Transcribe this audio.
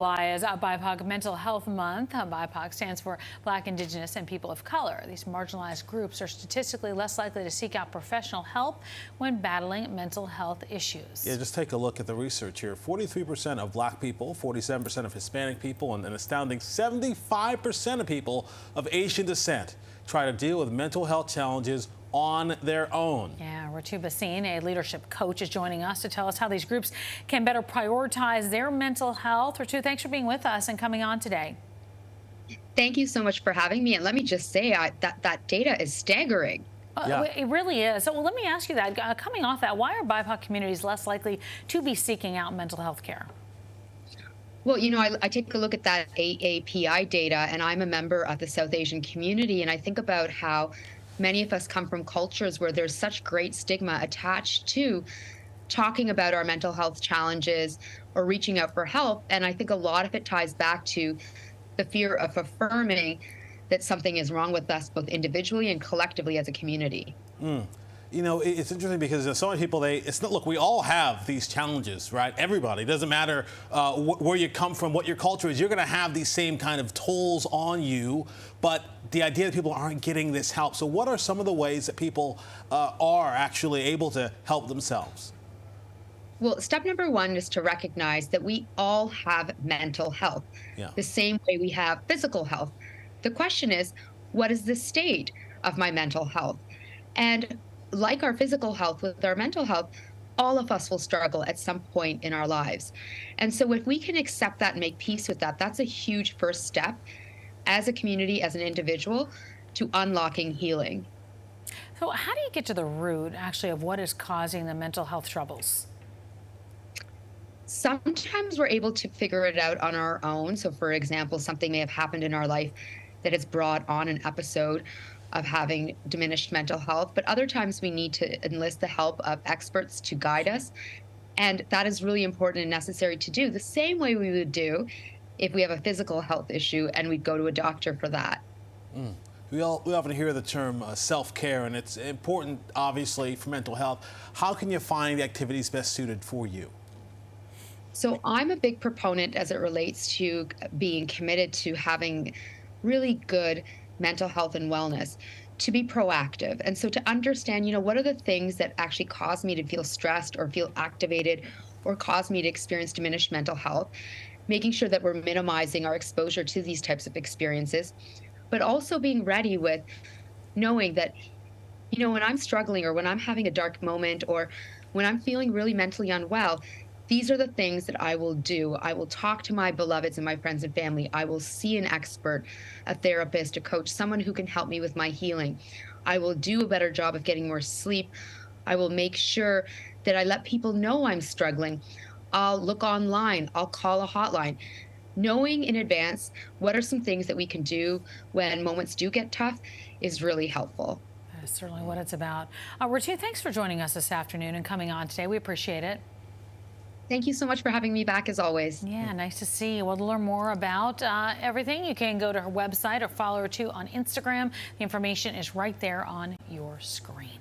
July is BIPOC Mental Health Month. BIPOC stands for Black, Indigenous, and People of Color. These marginalized groups are statistically less likely to seek out professional help when battling mental health issues. Yeah, just take a look at the research here. 43% of Black people, 47% of Hispanic people, and an astounding 75% of people of Asian descent try to deal with mental health challenges on their own. Yeah, Ritu Bhasin, a leadership coach, is joining us to tell us how these groups can better prioritize their mental health. Ritu, thanks for being with us and coming on today. Thank you so much for having me. And let me just say that data is staggering. Yeah. It really is. So let me ask you that. Coming off that, why are BIPOC communities less likely to be seeking out mental health care? Well, you know, I take a look at that AAPI data, and I'm a member of the South Asian community, and I think about how many of us come from cultures where there's such great stigma attached to talking about our mental health challenges or reaching out for help. And I think a lot of it ties back to the fear of affirming that something is wrong with us, both individually and collectively as a community. You know, it's interesting because so many people, look, we all have these challenges, right? Everybody. It doesn't matter where you come from, what your culture is. You're going to have these same kind of tolls on you. But the idea that people aren't getting this help. So what are some of the ways that people are actually able to help themselves? Well, step number one is to recognize that we all have mental health, the same way we have physical health. The question is, what is the state of my mental health? And like our physical health, with our mental health, all of us will struggle at some point in our lives. And so if we can accept that and make peace with that, that's a huge first step as a community, as an individual, to unlocking healing. So how do you get to the root, actually, of what is causing the mental health troubles? Sometimes we're able to figure it out on our own. So for example, something may have happened in our life that has brought on an episode of having diminished mental health, but other times we need to enlist the help of experts to guide us. And that is really important and necessary to do the same way we would do if we have a physical health issue and we'd go to a doctor for that. We often hear the term self-care, and it's important, obviously, for mental health. How can you find the activities best suited for you? So I'm a big proponent as it relates to being committed to having really good mental health and wellness, to be proactive. And so to understand, you know, what are the things that actually cause me to feel stressed or feel activated or cause me to experience diminished mental health, making sure that we're minimizing our exposure to these types of experiences, but also being ready with knowing that, you know, when I'm struggling or when I'm having a dark moment or when I'm feeling really mentally unwell, these are the things that I will do. I will talk to my beloveds and my friends and family. I will see an expert, a therapist, a coach, someone who can help me with my healing. I will do a better job of getting more sleep. I will make sure that I let people know I'm struggling. I'll look online. I'll call a hotline. Knowing in advance what are some things that we can do when moments do get tough is really helpful. That's certainly what it's about. Ritu, thanks for joining us this afternoon and coming on today. We appreciate it. Thank you so much for having me back, as always. Yeah, nice to see you. Well, to learn more about everything, you can go to her website or follow her too on Instagram. The information is right there on your screen.